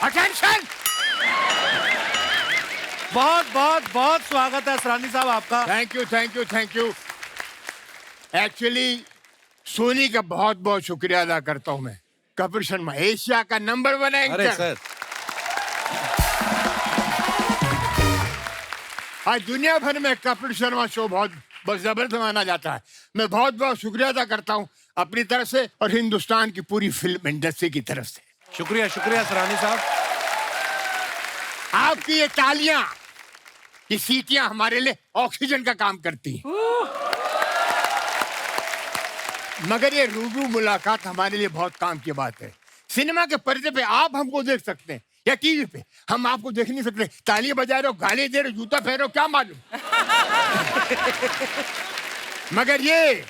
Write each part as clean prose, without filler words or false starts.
Attention. बहुत बहुत बहुत स्वागत है असरानी साहब आपका। Thank you thank you thank you. Actually Sony का बहुत बहुत शुक्रिया अदा करता हूं मैं। कपिल शर्मा एशिया का नंबर 1 एंकर। अरे सर, आज दुनिया भर में कपिल शर्मा शो बहुत जबरदस्त माना जाता है। मैं बहुत बहुत शुक्रिया अदा करता हूं अपनी तरफ से और हिंदुस्तान की पूरी फिल्म इंडस्ट्री की तरफ से। शुक्रिया शुक्रिया असरानी साहब। आपकी ये तालियां, ये सीटियां हमारे लिए ऑक्सीजन का काम करती हैं। मगर ये रूबरू मुलाकात हमारे लिए बहुत काम की बात है। सिनेमा के पर्दे पे आप हमको देख सकते हैं या टीवी पे, हम आपको देख नहीं सकते। ताली बजा रहे हो, गाली दे रहे हो, जूता फेर रहे हो, क्या मालूम। मगर ये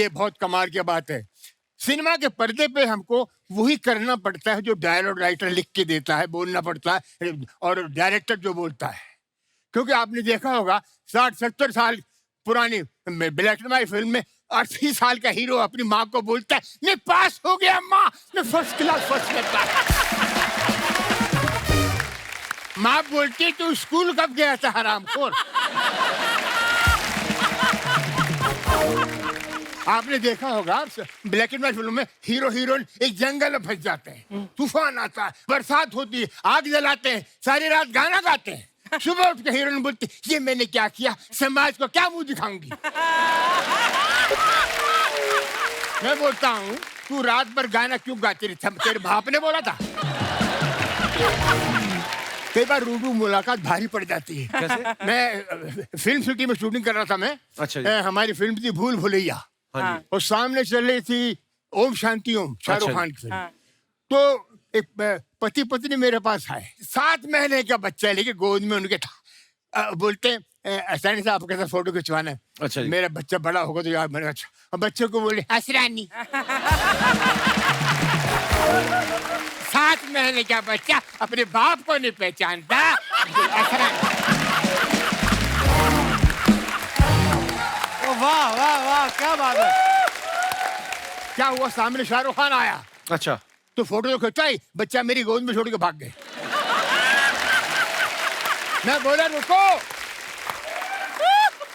बहुत कमाल की बात है। सिनेमा के पर्दे पे हमको वही करना पड़ता है जो डायलॉग राइटर लिख के देता है, बोलना पड़ता है, और डायरेक्टर जो बोलता है। क्योंकि आपने देखा होगा 60-70 साल पुरानी ब्लैक एंड व्हाइट फिल्म में 80 साल का हीरो अपनी माँ को बोलता है, मैं पास हो गया माँ, मैं फर्स्ट क्लास फर्स्ट करता। माँ बोलती तू स्कूल कब गया था हरामखोर। आपने देखा होगा ब्लैक एंड व्हाइट फिल्म में हीरो हीरोइन एक जंगल में फंस जाते हैं, तूफान आता है, बरसात होती है, आग जलाते हैं, सारी रात गाना गाते हैं। सुबह उठ के हीरोइन बोलती ये मैंने क्या किया, समाज को क्या मुंह दिखाऊंगी। मैं बोलता हूँ तू रात भर गाना क्यों गाती रही, तेरे बाप ने बोला था। कई बार रूबरू मुलाकात भारी पड़ जाती है। कैसे? मैं फिल्म सिटी में शूटिंग कर रहा था मैं। अच्छा जी। हमारी फिल्म थी भूल भुलैया। हाँ जी। और सामने चल रही थी ओम शांति ओम, शाहरुख अच्छा खान की फिल्म। तो एक पति पत्नी मेरे पास आए, 7 महीने का बच्चा लेके गोद में उनके था। बोलते हैं असरानी साहब आपके साथ फोटो खिंचवाना है। अच्छा जी। मेरा बच्चा बड़ा होगा तो यार मैंने अच्छा। और बच्चे को बोले असरानी। 7 महीने का बच्चा अपने बाप को नहीं पहचानता। असरानी। वाह वाह वाह, क्या बात है। क्या हुआ, सामने शाहरुख खान आया। अच्छा, तो फोटो तो खिंचाई, बच्चा मेरी गोद में छोड़ के भाग गए। मैं बोला रुको,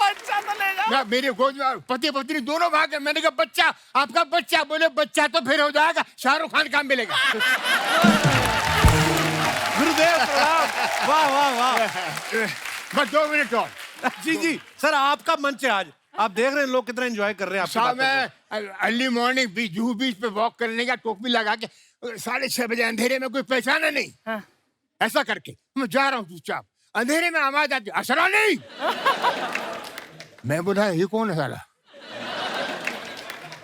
बच्चा तो ले जाओ। मैं मेरी गोद में पति पत्नी दोनों भाग गए। मैंने कहा बच्चा, आपका बच्चा। बोले बच्चा तो फिर हो जाएगा, शाहरुख खान काम मिलेगा। गुरुदेव प्रणाम। वाह वाह वाह। बस 2 मिनट और। जी जी सर, आपका मंच है आज। आप देख रहे हैं लोग कितना एंजॉय कर रहे हैं आपकी साहब बातों को। मैं अर्ली मॉर्निंग जूहू बीच पे वॉक करने का, टोपी लगा के 6:30 बजे अंधेरे में कोई पहचाना नहीं। हाँ। ऐसा करके मैं जा रहा हूँ चुपचाप, अंधेरे में आवाज आती असरानी। मैं बोला ये कौन है साला।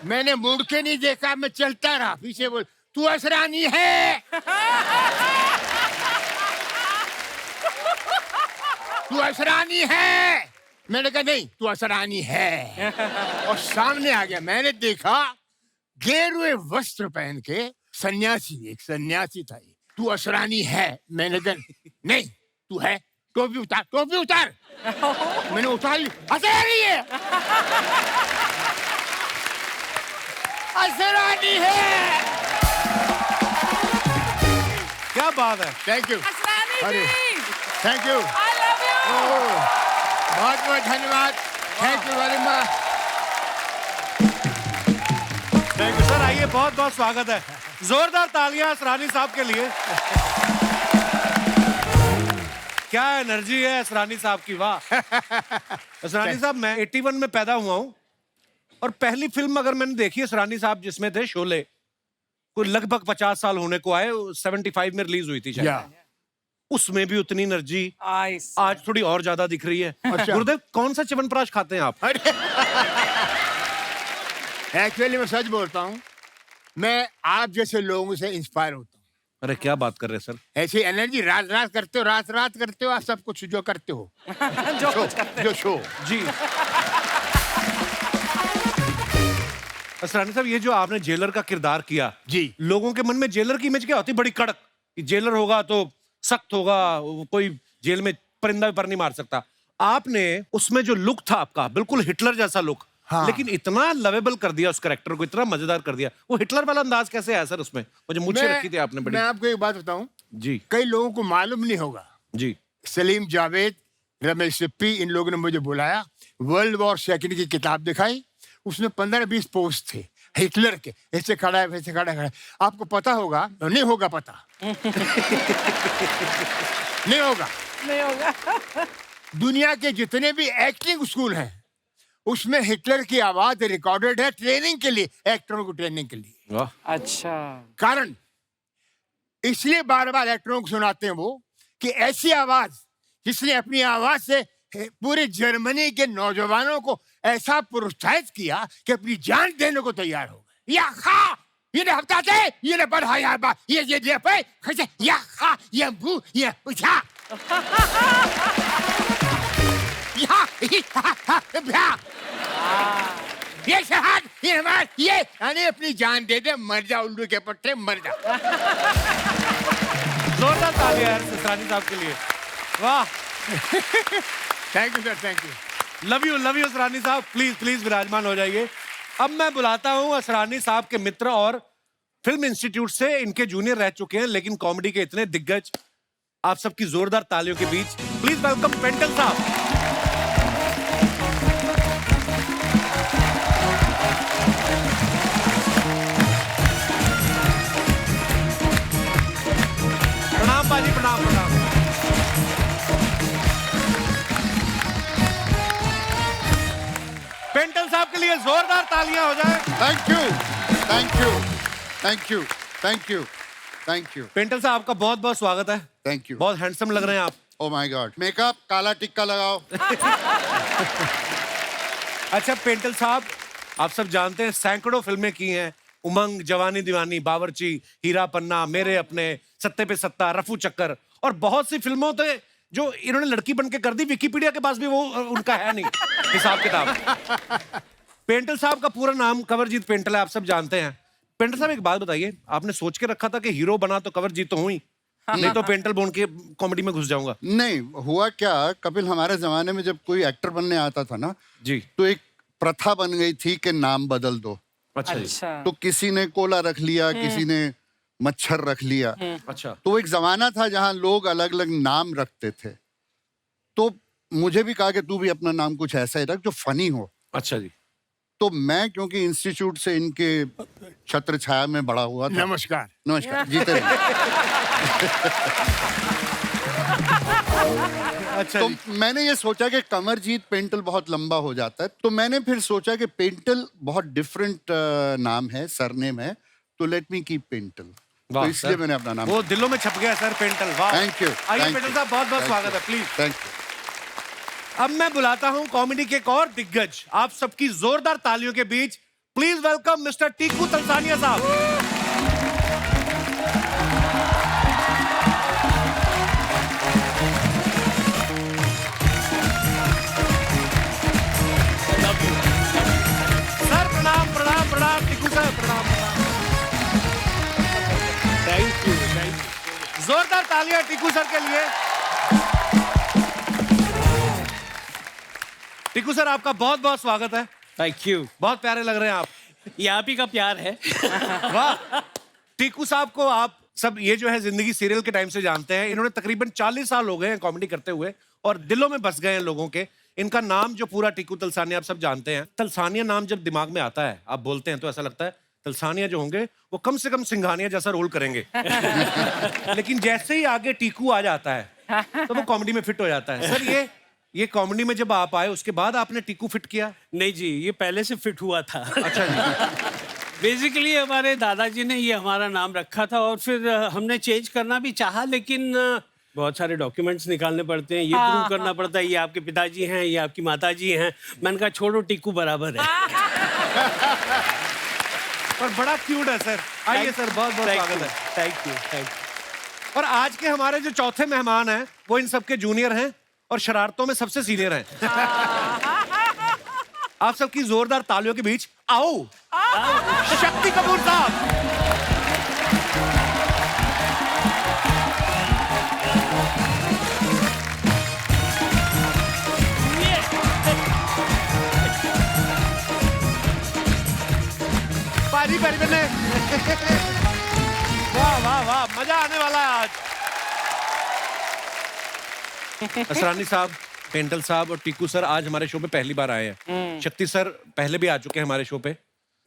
मैंने मुड़ के नहीं देखा, मैं चलता रहा। पीछे बोल तू असरानी है, तू असरानी है। मैंने कहा नहीं तू असरानी है। और सामने आ गया, मैंने देखा गेरुए वस्त्र पहन के एक सन्यासी था। ये तू असरानी है। मैंने कहा नहीं तू है, टोपी उतार, टोपी उतार। मैंने उतार ली, असरानी है, असरानी है। क्या बात है। थैंक यू, असरानी अरे जी, thank you, I love you। बहुत बहुत धन्यवाद। Thank you very much. Thank you sir. आइए, बहुत बहुत स्वागत है। जोरदार तालियां असरानी साहब के लिए। क्या एनर्जी है असरानी साहब की, वाह। असरानी साहब, मैं 81 में पैदा हुआ हूं और पहली फिल्म अगर मैंने देखी असरानी साहब जिसमें थे शोले, कोई लगभग 50 साल होने को आए, 75 में रिलीज हुई थी शायद। या उसमें भी उतनी एनर्जी आइस। आज थोड़ी और ज्यादा दिख रही है। अच्छा। गुरुदेव, कौन सा च्यवनप्राश खाते हैं आप? एक्चुअली मैं सच बोलता हूँ, मैं आप जैसे लोगों से इंस्पायर होता हूँ। अरे क्या बात कर रहे हैं सर। ऐसी एनर्जी रात रात करते हो, रात रात करते हो आप सब कुछ जो करते हो। जो कुछ करते जो शो जी। असरानी साहब, ये जो आपने जेलर का किरदार किया, जी, लोगों के मन में जेलर की इमेज क्या होती है? बड़ी कड़क, कि जेलर होगा तो सख्त होगा, कोई जेल में परिंदा भी पर नहीं मार सकता। आपने उसमें जो लुक था आपका, बिल्कुल हिटलर जैसा लुक, हाँ। लेकिन इतना लवेबल कर दिया उस कैरेक्टर को, इतना मजेदार कर दिया। वो हिटलर वाला अंदाज कैसे आया सर उसमें? मुझे मुझे रखी थी आपने बड़ी। मैं आपको एक बात बताऊं, जी कई लोगों को मालूम नहीं होगा। जी सलीम जावेद, रमेश सिप्पी, इन लोगों ने मुझे बुलाया, वर्ल्ड वॉर सेकंड की किताब दिखाई। उसमें 15-20 पोस्ट थे हिटलर के, ऐसे खड़ा है वैसे खड़ा है। आपको पता होगा, नहीं होगा पता नहीं होगा। नहीं होगा। दुनिया के जितने भी एक्टिंग स्कूल हैं उसमें हिटलर की आवाज रिकॉर्डेड है, ट्रेनिंग के लिए, एक्टरों को ट्रेनिंग के लिए। वाह अच्छा। कारण इसलिए बार बार एक्टरों को सुनाते हैं वो कि ऐसी आवाज जिसने अपनी आवाज से पूरे जर्मनी के नौजवानों को ऐसा प्रोत्साहित किया कि अपनी जान देने को तैयार हो गए। या खा ये हफ्ता थे ये बढ़ा या बा ये पे खसे या खा ये बू ये उठा ये शहाद ये मार ये यानी अपनी जान दे दे, मर जा उल्लू के पट्टे, मर जा। जोरदार तालियां यार असरानी साहब के लिए। वाह, thank you sir, thank you. Love you Asrani साहब। प्लीज प्लीज विराजमान हो जाइए। अब मैं बुलाता हूं असरानी साहब के मित्र और फिल्म इंस्टीट्यूट से इनके जूनियर रह चुके हैं लेकिन कॉमेडी के इतने दिग्गज, आप सबकी जोरदार तालियों के बीच प्लीज वेलकम पेंटल साहब। प्रणाम बाजी, प्रणाम प्रणाम। पेंटल साहब के लिए जोरदार तालियां हो जाए। Thank you, thank you, thank you, thank you, thank you, Paintal साहब आपका बहुत बहुत स्वागत है। Thank you. बहुत हैंडसम लग रहे हैं आप। ओ माय गॉड, मेकअप, काला टिक्का लगाओ। अच्छा पेंटल साहब, आप सब जानते हैं सैकड़ों फिल्में की हैं, उमंग, जवानी दीवानी, बावर्ची, हीरा पन्ना, मेरे अपने, सत्ते पे सत्ता, रफू चक्कर और बहुत सी फिल्मों थे जो इन्होंने लड़की बन के कर दी। विकिपीडिया के पास भी वो उनका है नहीं हिसाब किताब। पेंटल साहब का पूरा नाम कंवरजीत पेंटल है, आप सब जानते हैं। पेंटल साहब एक बात बताइए, आपने सोच के रखा था कि हीरो बना तो कंवरजीत तो हुई, नहीं तो पेंटल बोन के कॉमेडी में घुस जाऊंगा? नहीं हुआ क्या, कपिल, हमारे जमाने में जब कोई एक्टर बनने आता था ना जी। तो एक प्रथा बन गई थी कि नाम बदल दो। अच्छा जी। अच्छा। तो किसी ने कोला रख लिया, किसी ने मच्छर रख लिया। अच्छा। तो एक जमाना था जहां लोग अलग अलग नाम रखते थे। तो मुझे भी कहा कि तू भी अपना नाम कुछ ऐसा ही रख जो फनी हो। अच्छा जी। तो मैं क्योंकि इंस्टीट्यूट से इनके छत्र छाया में बड़ा हुआ था। नमस्कार। नमस्कार, जीते रहिए। अच्छा तो जी। मैंने ये सोचा कि कमरजीत पेंटल बहुत लंबा हो जाता है, तो मैंने फिर सोचा कि पेंटल बहुत डिफरेंट नाम है, सरनेम है, तो लेट मी कीप पेंटल। तो वाह, इसलिए सर। मैंने अपना नाम। वो दिलों में छप गया सर, पेंटल। वाह, थैंक यू। आइए पेंटल साहब, बहुत बहुत स्वागत है, प्लीज। Thank you. अब मैं बुलाता हूं कॉमेडी के एक और दिग्गज, आप सबकी जोरदार तालियों के बीच please welcome mister Tiku Talsania साहब। सर प्रणाम प्रणाम प्रणाम, टीकू सर प्रणाम प्रणाम। Thank you. जोरदार तालियां टीकू सर के लिए। टीकू सर आपका बहुत बहुत स्वागत है। Thank you. बहुत प्यारे लग रहे हैं आप। ये आप ही का प्यार है। वाह। टीकू साहब को आप सब ये जो है जिंदगी सीरियल के टाइम से जानते हैं। इन्होंने तकरीबन 40 साल हो गए हैं कॉमेडी करते हुए और दिलों में बस गए हैं लोगों के। इनका नाम जो पूरा टीकू तलसानिया, आप सब जानते हैं। तलसानिया नाम जब दिमाग में आता है, आप बोलते हैं तो ऐसा लगता है तलसानिया जो होंगे वो कम से कम सिंघानिया जैसा रोल करेंगे। लेकिन जैसे ही आगे टीकू आ जाता है तो वो कॉमेडी में फिट हो जाता है। सर ये कॉमेडी में जब आप आए उसके बाद आपने टीकू फिट किया? नहीं जी, ये पहले से फिट हुआ था। अच्छा जी। बेसिकली हमारे दादाजी ने ये हमारा नाम रखा था और फिर हमने चेंज करना भी चाहा, लेकिन बहुत सारे डॉक्यूमेंट्स निकालने पड़ते हैं, ये प्रूव करना पड़ता है ये आपके पिताजी हैं, ये आपकी माताजी हैं। मैंने कहा छोड़ो, टीकू बराबर है। पर बड़ा क्यूट है सर। आइए सर, बहुत बहुत स्वागत है। Thank you, thank you. और आज के हमारे जो चौथे मेहमान हैं वो इन सबके जूनियर हैं और शरारतों में सबसे सीनियर हैं। आप सबकी जोरदार तालियों के बीच आओ शक्ति कपूर साहब। पारी पारी बने। वाह वाह वाह, मजा आने वाला है आज। असरानी साहब, पेंटल साहब और टीकू सर आज हमारे शो पे पहली बार आए हैं। शक्ति सर पहले भी आ चुके हैं हमारे शो पे।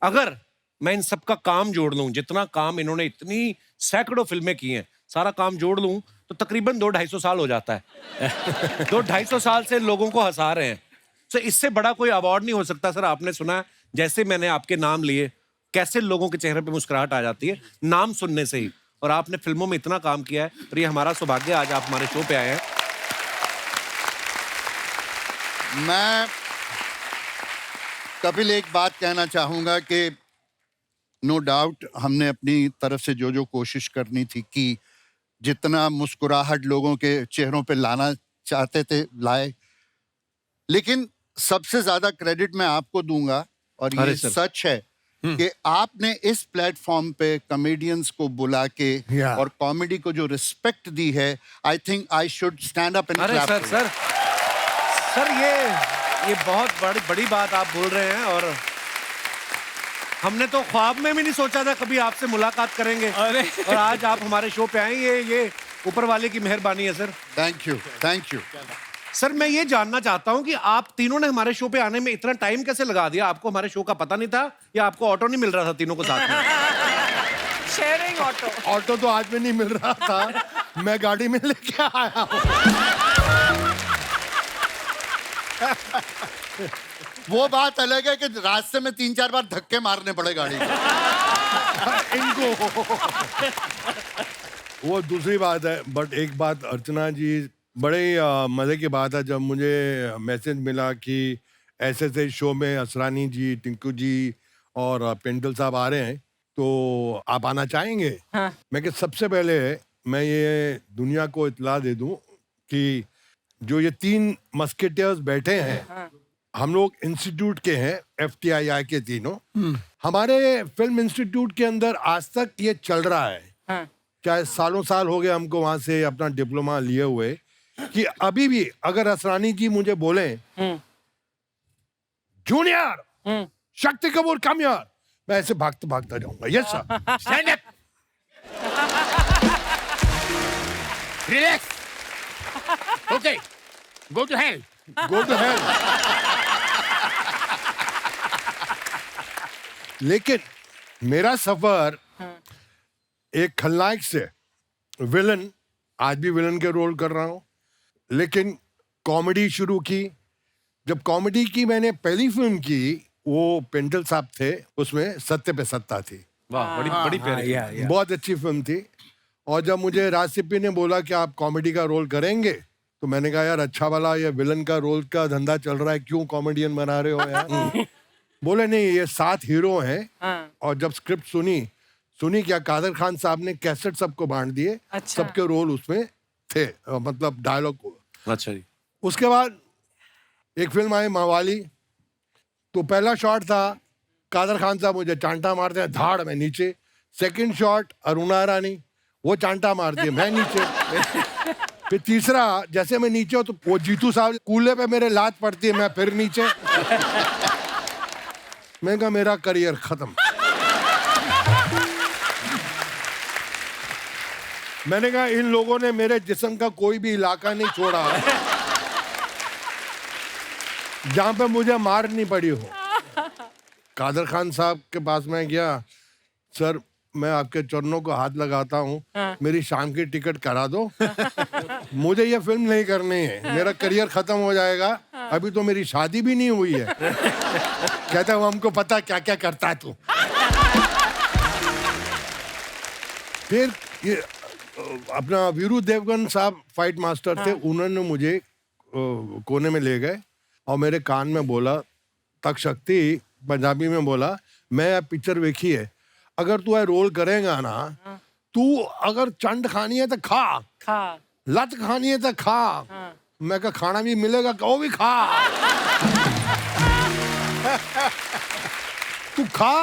अगर मैं इन सबका काम जोड़ लूं, जितना काम इन्होंने इतनी सैकड़ों फिल्में की हैं, सारा काम जोड़ लूं तो तकरीबन 200-250 साल हो जाता है। 200-250 साल से लोगों को हंसा रहे हैं। तो इससे बड़ा कोई अवार्ड नहीं हो सकता। सर आपने सुना जैसे मैंने आपके नाम लिए, कैसे लोगों के चेहरे पे मुस्कुराहट आ जाती है नाम सुनने से ही। और आपने फिल्मों में इतना काम किया है और ये हमारा सौभाग्य आज आप हमारे शो पे आए हैं। मैं कपिल एक बात कहना चाहूंगा कि नो डाउट हमने अपनी तरफ से जो जो कोशिश करनी थी कि जितना मुस्कुराहट लोगों के चेहरों पे लाना चाहते थे लाए, लेकिन सबसे ज्यादा क्रेडिट मैं आपको दूंगा और ये अरे सर। सच है कि आपने इस प्लेटफॉर्म पे कॉमेडियंस को बुला के Yeah. और कॉमेडी को जो रिस्पेक्ट दी है, I think I should stand up and अरे सर सर सर ये बहुत बड़ी बात आप बोल रहे हैं और हमने तो ख्वाब में भी नहीं सोचा था कभी आपसे मुलाकात करेंगे। अरे। और आज आप हमारे शो पे आए, ये ऊपर वाले की मेहरबानी है sir. Thank you thank you. Sir मैं ये जानना चाहता हूं कि आप तीनों ने हमारे शो पे आने में इतना टाइम कैसे लगा दिया? आपको हमारे शो का पता नहीं था या आपको ऑटो नहीं मिल रहा था तीनों को साथ में? Sharing auto. ऑटो तो आज में नहीं मिल रहा था, मैं गाड़ी में लेके आया हूँ। वो बात अलग है कि रास्ते में 3-4 बार धक्के मारने पड़े गाड़ी को। इनको वो दूसरी बात है। बट एक बात अर्चना जी, बड़े ही मज़े की बात है जब मुझे मैसेज मिला कि ऐसे शो में असरानी जी, टिंकू जी और पेंटल साहब आ रहे हैं तो आप आना चाहेंगे? हाँ। मैं कि सबसे पहले मैं ये दुनिया को इतला दे दूं कि जो ये 3 मस्केटियर्स बैठे हैं, हाँ। हम लोग इंस्टीट्यूट के हैं, FTII के तीनों। हमारे फिल्म इंस्टीट्यूट के अंदर आज तक ये चल रहा है, हाँ। चाहे सालों साल हो गए हमको वहां से अपना डिप्लोमा लिए हुए, कि अभी भी अगर असरानी जी मुझे बोले जूनियर शक्ति कपूर कम यार, मैं ऐसे भागता भागता जाऊंगा। Yes sir. Stand up, relax, okay, go to hell. Go to hell. लेकिन मेरा सफर एक खलनायक से विलन, आज भी विलन के रोल कर रहा हूं, लेकिन कॉमेडी शुरू की। जब कॉमेडी की मैंने पहली फिल्म की, वो पेंटल साहब थे, उसमें सत्य पे सत्ता थी, वाह, बड़ी प्यारी। या बहुत अच्छी फिल्म थी। और जब मुझे राज सिप्पी ने बोला कि आप कॉमेडी का रोल करेंगे, तो मैंने कहा यार अच्छा वाला ये विलन का रोल का धंधा चल रहा है, क्यों कॉमेडियन बना रहे हो यार? बोले नहीं, ये 7 हीरो हैं। हाँ। और जब स्क्रिप्ट सुनी क्या, कादर खान साहब ने कैसेट सबको बांट दिए, अच्छा। सबके रोल उसमें थे, मतलब डायलॉग। अच्छा जी। उसके बाद एक फिल्म आई मवाली, तो पहला शॉट था कादर खान साहब मुझे चांटा मारते हैं, धाड़ में नीचे। सेकंड शॉट अरुणा रानी, वो चांटा मारती है, मैं नीचे। फिर तीसरा, जैसे मैं नीचे हूं तो वो जीतू साहब कूल्हे पे मेरे लात पड़ती है, मैं फिर नीचे। मैं कहा मेरा करियर खत्म। मैंने कहा इन लोगों ने मेरे जिस्म का कोई भी इलाका नहीं छोड़ा जहां पे मुझे मार नहीं पड़ी हो। कादर खान साहब के पास मैं गया, सर मैं आपके चरणों को हाथ लगाता हूँ, मेरी शाम की टिकट करा दो। मुझे ये फिल्म नहीं करनी है, मेरा करियर खत्म हो जाएगा, अभी तो मेरी शादी भी नहीं हुई है। कहता है हमको पता क्या क्या करता है तू। फिर ये अपना वीरू देवगन साहब फाइट मास्टर थे, उन्होंने मुझे कोने में ले गए और मेरे कान में बोला, तक शक्ति पंजाबी में बोला, मैं अब पिक्चर देखी है, अगर तू रोल करेगा ना, तू अगर चंड खानी है तो खा, लत खानी है तो खा। मैं कहा खाना भी मिलेगा, वो भी खा। तू खा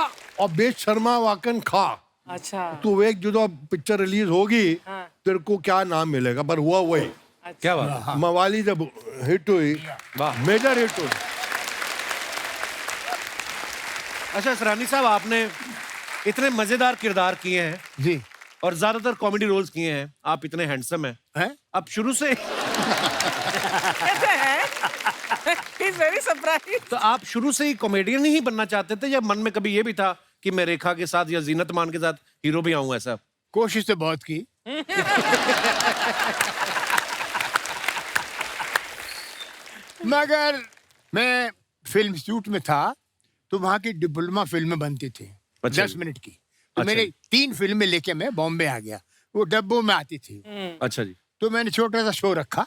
और बेशर्मा वाकन खा। अच्छा। तू एक जो पिक्चर रिलीज होगी, तेरे को क्या नाम मिलेगा, पर हुआ वही। क्या बात। मवाली जब हिट हुई, वाह। मेजर हिट हुई। अच्छा सरानी साहब, आपने इतने मजेदार किरदार किए हैं, जी, और ज्यादातर कॉमेडी रोल्स किए हैं, आप इतने हैंडसम हैं, हैं? अब शुरू से He's very surprised. तो आप शुरू से ही कॉमेडियन ही बनना चाहते थे या मन में कभी ये भी था कि मैं रेखा के साथ या जीनत मान के साथ हीरो भी आऊं ऐसा? कोशिश तो बहुत की। मगर मैं फिल्म इंस्टीट्यूट में था तो वहां की डिप्लोमा फिल्में बनती थी, अच्छा 10 जी। मिनट की। तो अच्छा मेरे जी। 3 फिल्में लेके मैं बॉम्बे आ गया, वो डब्बों में आती थी। अच्छा जी। तो मैंने छोटा सा शो रखा,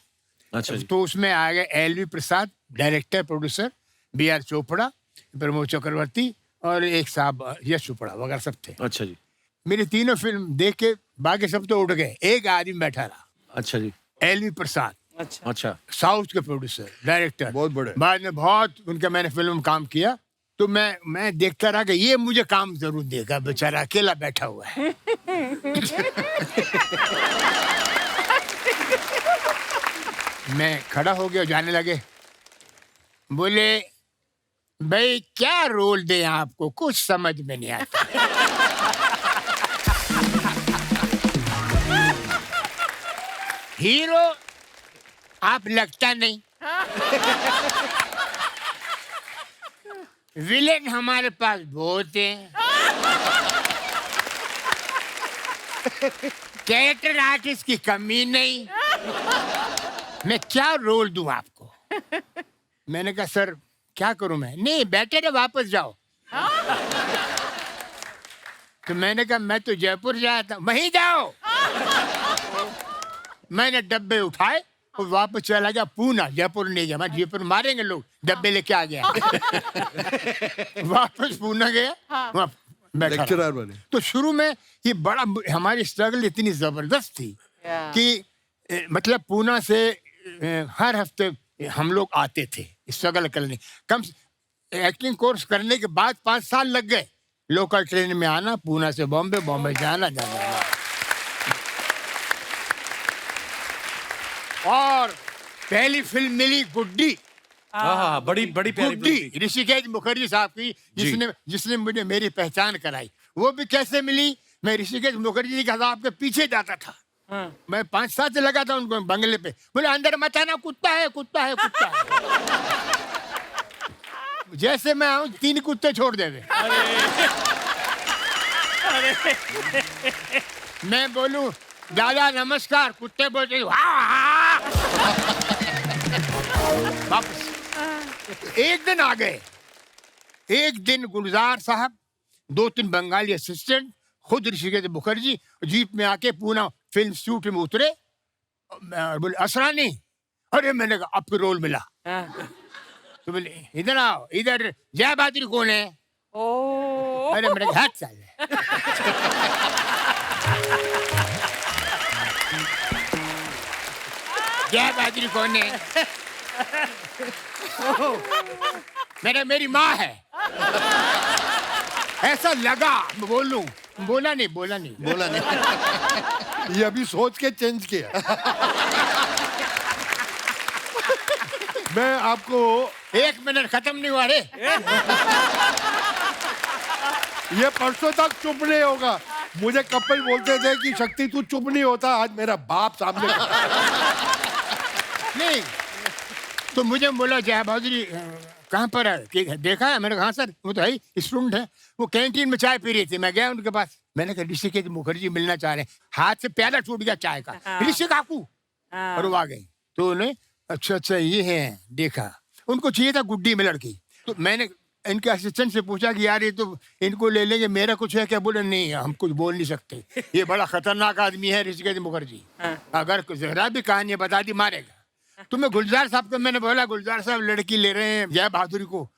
अच्छा जी। तो उसमें आ गए LV Prasad director producer, BR Chopra, Pramod Chakravarty और एक साहब यश चोपड़ा वगैरह सब थे। अच्छा जी। मेरी तीनों फिल्म देख के बाकी सब तो उठ गए, एक आदमी बैठा रहा, अच्छा जी। एलवी प्रसाद, अच्छा। अच्छा। साउथ के प्रोड्यूसर डायरेक्टर, बहुत बड़े। बाद में बहुत उनका मैंने फिल्म में काम किया। तो मैं देखता रहा कि ये मुझे काम जरूर देगा, बेचारा अकेला बैठा हुआ है। मैं खड़ा हो गया, जाने लगे, बोले भाई क्या रोल दे आपको, कुछ समझ में नहीं आता। हीरो आप लगता नहीं, विलेन हमारे पास बहुत हैं, कैरेक्टर आर्टिस्ट की कमी नहीं, मैं क्या रोल दूं आपको। मैंने कहा सर क्या करूं मैं, नहीं बेटर है वापस जाओ। तो मैंने कहा मैं तो जयपुर जाया था, वहीं जाओ। मैंने डब्बे उठाए और वापस चला गया पूना, जयपुर नहीं गया, मैं जयपुर मारेंगे लोग, डब्बे लेके आ गया। वापस पूना गया, वहाँ बैठा रहा। लेक्चरर बने। तो शुरू में ये बड़ा हमारी स्ट्रगल इतनी जबरदस्त थी कि मतलब पूना से हर हफ्ते हम लोग आते थे स्ट्रगल करने। कम एक्टिंग कोर्स करने के बाद 5 साल लग गए, लोकल ट्रेन में आना, पूना से बॉम्बे, बॉम्बे जाना जाना। और पहली फिल्म मिली गुड्डी, हाँ, बड़ी बड़ी प्यारी फिल्म गुड्डी थी। ऋषिकेश मुखर्जी साहब की, जिसने मुझे मेरी पहचान कराई। वो भी कैसे मिली, मैं ऋषिकेश मुखर्जी जी के साहब के पीछे जाता था। मैं 5 साल से लगा था उनको बंगले पे, बोले अंदर मत आना, कुत्ता है कुत्ता है कुत्ता है। जैसे मैं आऊं 3 कुत्ते छोड़ देवे। मैं बोलूं दादा नमस्कार, कुत्ते बोलते वापस। एक दिन आ गए, एक दिन गुलजार साहब, 2-3 बंगाली असिस्टेंट, खुद ऋषिकेश मुखर्जी जीप में आके पूना फिल्म शूट में उतरे। बोले असरानी, अरे मैंने कहा आपको रोल मिला। तो बोले इधर आओ, इधर जय बहादुर कौन है। Oh. अरे मेरे हाथ साले। जय बहादुर कौन है। मेरी माँ है। ऐसा लगा, बोलूं, बोला नहीं। ये अभी सोच के चेंज किया। मैं आपको 1 मिनट खत्म नहीं हुआ रे। ये परसों तक चुप नहीं होगा। मुझे कपिल बोलते थे कि शक्ति तू चुप नहीं होता, आज मेरा बाप सामने। नहीं तो मुझे बोला जय बहादुरी कहाँ पर है, कि देखा है। मैंने कहा हाँ सर, वो तो है ही स्टूडेंट है। वो कैंटीन में चाय पी रही थी, मैं गया उनके पास। मैंने कहा ऋषिकेश मुखर्जी मिलना चाह रहे हैं। हाथ से प्याला छूट गया चाय का। ऋषि काकू, और वो आ गई। तो उन्हें अच्छा ये है, देखा उनको चाहिए था गुड्डी में लड़की। तो मैंने इनके असिस्टेंट से पूछा कि यार ये तो इनको ले लेंगे, मेरा कुछ है क्या। बोले नहीं हम कुछ बोल नहीं सकते, ये बड़ा खतरनाक आदमी है ऋषिकेश मुखर्जी, अगर जरा भी कहानी बता दी मारेगा। तो मैं गुलजार साहब को मैंने बोला गुलजार साहब लड़की ले रहे हैं जय बहादुरी को,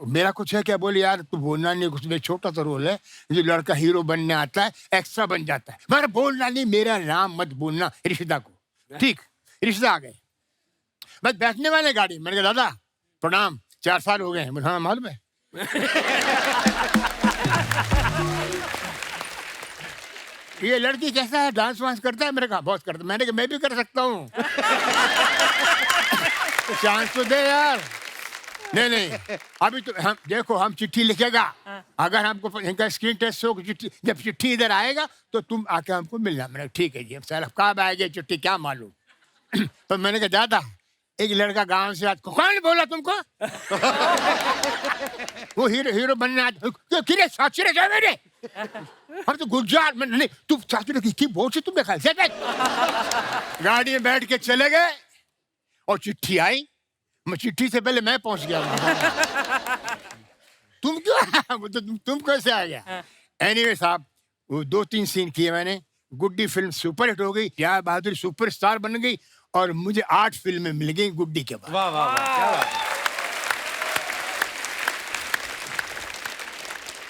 मेरा कुछ है क्या। बोले यार तू बोलना नहीं, उसमें छोटा सा रोल है, जो लड़का हीरो बनने आता है एक्स्ट्रा बन जाता है। मगर बोलना नहीं, मेरा नाम मत बोलना रिश्ता को। ठीक, रिश्ता आ गए, बस बैठने वाले गाड़ी। मैंने कहा दादा प्रणाम, 4 साल हो गए हैं। हाँ मालूम है। ये लड़की कैसा है, डांस वांस करता है। मैंने कहा बहुत करता। मैंने कहा मैं भी कर सकता हूँ। चांस तो दे यार। नहीं नहीं, अभी तो हम देखो, हम चिट्ठी लिखेगा, अगर हमको इनका स्क्रीन टेस्ट हो, चिट्ठी जब चिट्ठी इधर आएगा तो तुम आके हमको मिलना। मैंने ठीक है जी, सर कब आएगी चिट्ठी क्या मालूम। तो मैंने कहा दादा, एक लड़का गांव से आज, कौन बोला तुमको? वो हीरो बनने आज किरे साक्षी रे जा मेरे, हम तो गुजरात में नहीं, तुम साक्षी की बोल से तुम देखा। गाड़ी में बैठ के चले गए और चिट्ठी आई, मैं चिट्ठी से पहले मैं पहुंच गया वहां। तुम क्यों आया? तो तुम कैसे आ गया? एनीवे साहब, वो 2-3 सीन किए मैंने, गुड्डी फिल्म सुपरहिट हो गई, प्यार बहादुर सुपरस्टार बन गई और मुझे 8 फिल्में मिल गई गुड्डी के बाद। वाह वाह वाह, क्या बात है।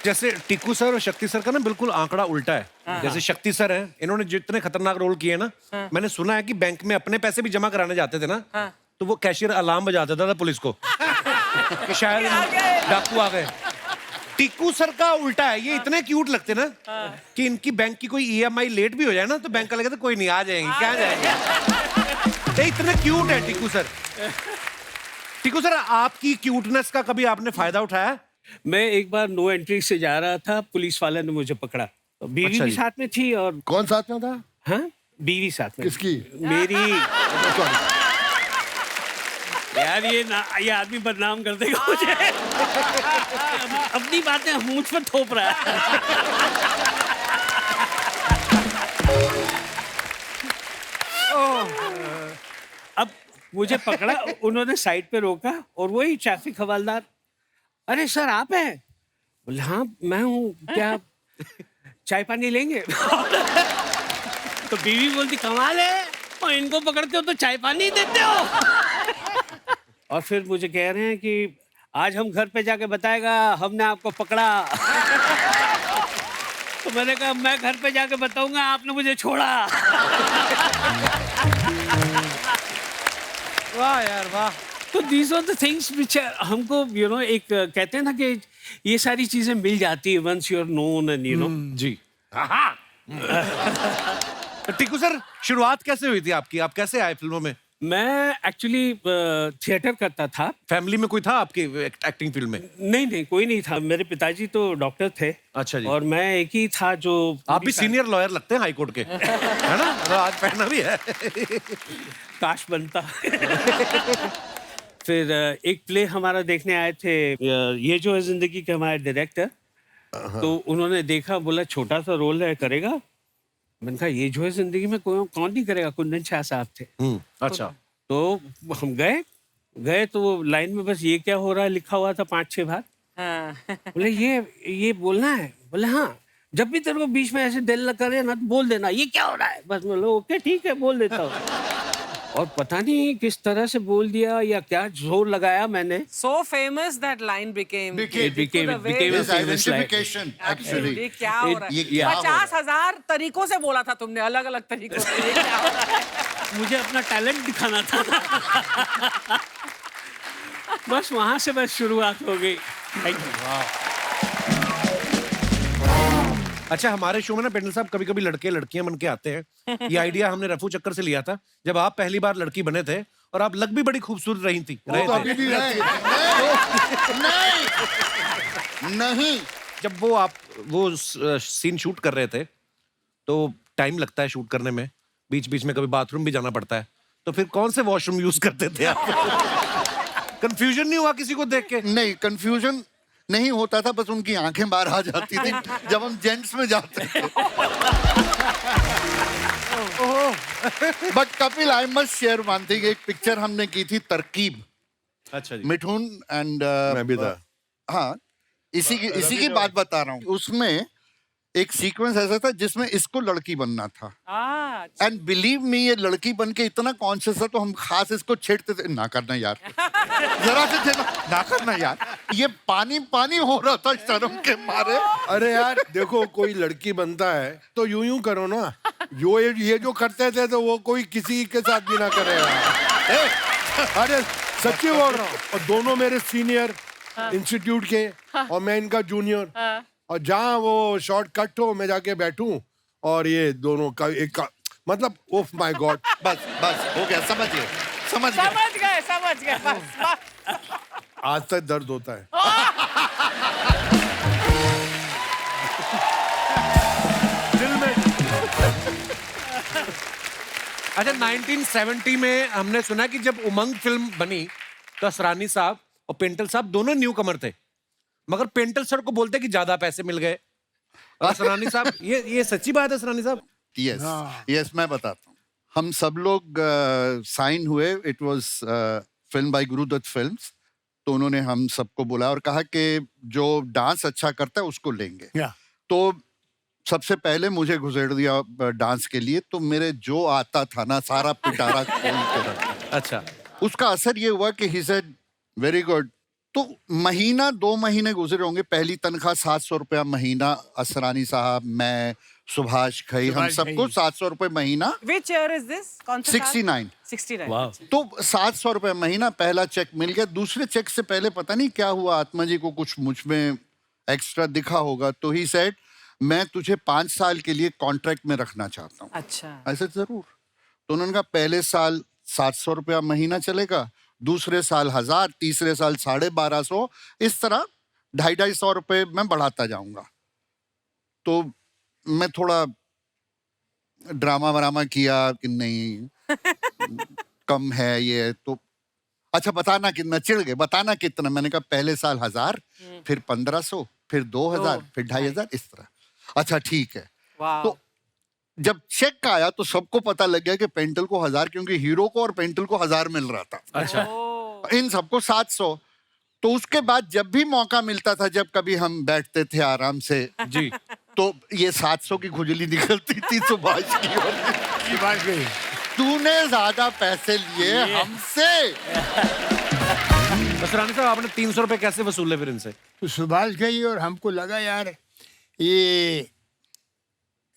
जैसे टिक्कू सर और शक्ति सर का ना बिल्कुल आंकड़ा उल्टा है। जैसे शक्ति सर हैं, इन्होंने जितने खतरनाक रोल किए ना, मैंने सुना है कि बैंक में अपने पैसे भी जमा कराने जाते थे ना, तो वो कैशियर अलार्म बजा देता था पुलिस को कि शायद डाकू आ गए। टिक्कू सर का उल्टा है, ये इतने क्यूट लगते ना कि इनकी बैंक की कोई EMI लेट भी हो जाए ना तो बैंक वाले कहते कोई नहीं, आ जाएंगे, क्या जाएंगे। ये इतने क्यूट है टिक्कू सर। टिक्कू सर, आपकी क्यूटनेस का कभी आपने फायदा उठाया? मैं एक बार नो एंट्री से जा रहा था, पुलिस वाले ने मुझे पकड़ा, तो बीवी अच्छा भी जी। साथ में थी और कौन साथ में था? हाँ, बीवी साथ में। किसकी? मेरी। यार ये आदमी बदनाम कर देगा मुझे। अपनी बातें मुझ पर थोप रहा है। अब मुझे पकड़ा, उन्होंने साइड पे रोका और वही ट्रैफिक हवलदार, अरे सर आप हैं? बोले हाँ मैं हूँ, क्या चाय पानी लेंगे? तो बीवी बोलती कमाल है, और इनको पकड़ते हो तो चाय पानी देते हो। और फिर मुझे कह रहे हैं कि आज हम घर पे जाके बताएगा हमने आपको पकड़ा। तो मैंने कहा मैं घर पे जाके बताऊंगा आपने मुझे छोड़ा। वाह यार वाह। तो these are the things which हमको एक कहते हैं ना कि ये सारी चीजें मिल जाती है once you are known and जी। टिक्कू सर, शुरुआत कैसे हुई थी आपकी? आप कैसे आए फिल्मों में? मैं एक्चुअली थिएटर करता था। फैमिली में कोई था आपकी एक्टिंग फील्ड में? नहीं कोई नहीं था, मेरे पिताजी तो डॉक्टर थे। अच्छा जी। और मैं एक ही था जो। आप भी सीनियर लॉयर लगते हैं हाई कोर्ट के, है ना? तो आज पहना भी है। काश बनता। फिर एक प्ले हमारा देखने आए थे, ये जो है जिंदगी के हमारे डायरेक्टर, तो उन्होंने देखा, बोला छोटा सा रोल है, करेगा? मैंने कहा ये जो है जिंदगी में कौन नहीं करेगा, कुंदन शाह साहब थे। अच्छा। तो हम गए तो वो लाइन में बस ये क्या हो रहा है लिखा हुआ था 5-6 बार। बोले ये बोलना है? बोले हाँ, जब भी तेरे को बीच में ऐसे दिल करे ना तो बोल देना ये क्या हो रहा है, बस बोलो ओके ठीक है बोल देता हूँ। और पता नहीं किस तरह से बोल दिया या क्या जोर लगाया मैंने। So famous that line became. It became a His famous line. identification, actually. ये क्या हो रहा ये है? क्या हो रहा है? 50,000 तरीकों से बोला था तुमने, अलग अलग तरीकों से। ये क्या हो रहा है? मुझे अपना टैलेंट दिखाना था। बस वहां से बस शुरुआत हो गई। Thank you. अच्छा, हमारे शो में ना पेंडल साहब कभी कभी लड़के लड़कियां बन के आते हैं। ये आइडिया हमने रफू चक्कर से लिया था, जब आप पहली बार लड़की बने थे और आप लग भी बड़ी खूबसूरत रही थी। वो तो अभी भी है। नहीं। जब वो सीन शूट कर रहे थे तो टाइम लगता है शूट करने में, बीच बीच में कभी बाथरूम भी जाना पड़ता है, तो फिर कौन से वॉशरूम यूज करते थे आप? कंफ्यूजन नहीं हुआ किसी को देख के? नहीं, कंफ्यूजन नहीं होता था, बस उनकी आंखें बाहर आ जाती थी जब हम जेंट्स में जाते थे। But Kapil, I must share one thing, एक पिक्चर हमने की थी तरकीब, अच्छा जी। मिठुन एंड मैं भी था। हाँ, इसी की बात बता रहा हूँ। उसमें एक सीक्वेंस ऐसा था जिसमें इसको लड़की बनना था, एंड बिलीव मी, ये लड़की बन के इतना कॉन्शियस था तो हम खास इसको छेड़ते थे, ना करना यार, जरा से थे ना करना यार। ये पानी पानी हो रहा था शर्म के मारे। अरे यार देखो, कोई लड़की बनता है तो यूं कर ना, ये जो करते थे तो वो कोई किसी के साथ भी ना करेगा। अरे सच्ची बोल रहा हूँ। और दोनों मेरे सीनियर इंस्टीट्यूट के और मैं इनका जूनियर, और जहाँ वो शॉर्ट कट हो मैं जाके बैठूं और ये दोनों का एक का मतलब ओह माय गॉड। बस हो गया, समझ गए। समझ गए बस। आज तक दर्द होता है। अच्छा, 1970 में हमने सुना कि जब उमंग फिल्म बनी तो असरानी साहब और पेंटल साहब दोनों न्यू कमर थे, मगर पेंटल सर को बोलते कि ज्यादा पैसे मिल गए। और असरानी साहब, ये सच्ची बात है असरानी साहब? यस यस, मैं बताता हूँ। हम सब लोग साइन हुए, it was film by Guru Dutt films. तो उन्होंने हम सबको बुलाया और कहा कि जो डांस अच्छा करता है उसको लेंगे। या तो सबसे पहले मुझे घुसेड़ दिया डांस के लिए, तो मेरे जो आता था ना सारा पिटारा खोल के रखा। अच्छा, उसका असर ये हुआ कि ही सेड वेरी गुड। तो महीना 2 महीने गुजरे होंगे, पहली तनख्वाह 700 रुपया महीना। असरानी साहब, मैं, सुभाष घई, हम सुभाष सबको घई। 700 रुपए महीना। Which year is this? कौन सा साल? 69। 69. वाह। तो 700 रुपए महीना पहला चेक मिल गया। दूसरे चेक से पहले पता नहीं क्या हुआ, आत्मा जी को कुछ मुझ में एक्स्ट्रा दिखा होगा, तो ही सेड मैं तुझे 5 साल के लिए कॉन्ट्रैक्ट में रखना चाहता हूँ। अच्छा। ऐसे जरूर। तो उन्होंने कहा पहले साल 700 रुपया महीना चलेगा, दूसरे साल 1000, तीसरे साल 1250, इस तरह 250 रुपए मैं बढ़ाता जाऊंगा। तो मैं थोड़ा ड्रामा वरामा किया कि नहीं कम है ये, तो अच्छा बताना कितना, चिढ़ गए, बताना कितना। मैंने कहा पहले साल 1000, फिर 1500, फिर 2000, फिर 2500, इस तरह। अच्छा ठीक है। वाह। तो जब चेक आया तो सबको पता लग गया कि पेंटल को 1000, क्योंकि हीरो को और पेंटल को 1000 मिल रहा था, अच्छा, इन सबको 700। तो उसके बाद जब भी मौका मिलता था, जब कभी हम बैठते थे आराम से जी। तो ये 700 की खुजली निकलती थी सुभाष की, और सुभाष घई। तूने ज्यादा पैसे लिए हमसे। असरानी साहब, आपने 300 रुपए कैसे वसूले फिर इनसे? तो सुभाष गई और हमको लगा यार ये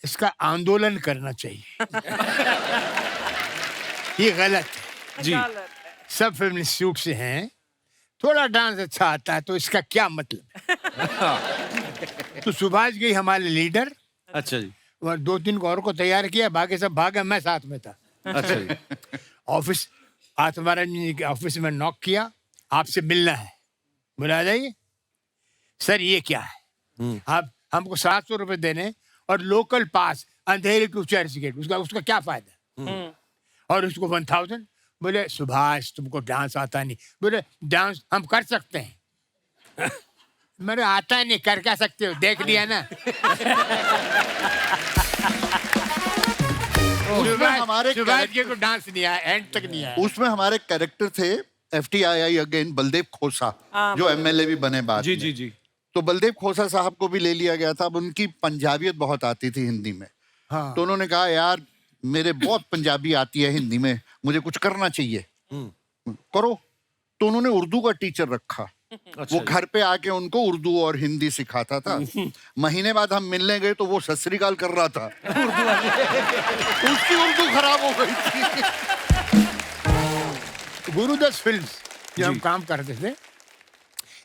इसका आंदोलन करना चाहिए। ये गलत है। जी। सब फिल्म इंस्टीट्यूट से हैं, थोड़ा डांस अच्छा आता है, तो इसका क्या मतलब है? तो सुभाष गई हमारे लीडर, अच्छा जी। और 2-3 और को तैयार किया, बाकी सब भागे, मैं साथ में था। अच्छा जी। ऑफिस, आत्माराम जी के ऑफिस में नॉक किया, आपसे मिलना है, बुला जाइए। सर ये क्या है, आप हमको 700 रुपए देने और लोकल पास अंधेरे टू चर्च गेट, उसका क्या फायदा? और उसको 1000। बोले सुभाष तुमको डांस आता नहीं। बोले डांस हम कर सकते हैं। मेरे आता नहीं, कर क्या सकते हो, देख लिया ना। उसमें हमारे सुभाष जी को डांस नहीं आया, एंड तक नहीं आया। उसमें हमारे कैरेक्टर थे FTII अगेन बलदेव खोसा, जो MLA भी बने बाद जी में। जी जी। तो बलदेव खोसा साहब को भी ले लिया गया था। अब उनकी पंजाबियत बहुत आती थी हिंदी में। हाँ। तो उन्होंने कहा यार मेरे बहुत पंजाबी आती है हिंदी में, मुझे कुछ करना चाहिए, करो। तो उन्होंने उर्दू का टीचर रखा। वो घर पे आके उनको उर्दू और हिंदी सिखाता था। महीने बाद हम मिलने गए तो वो सत श्री अकाल कर रहा था। उसकी उर्दू खराब हो गई थी। गुरुदत्त फिल्म्स जो हम काम करते थे,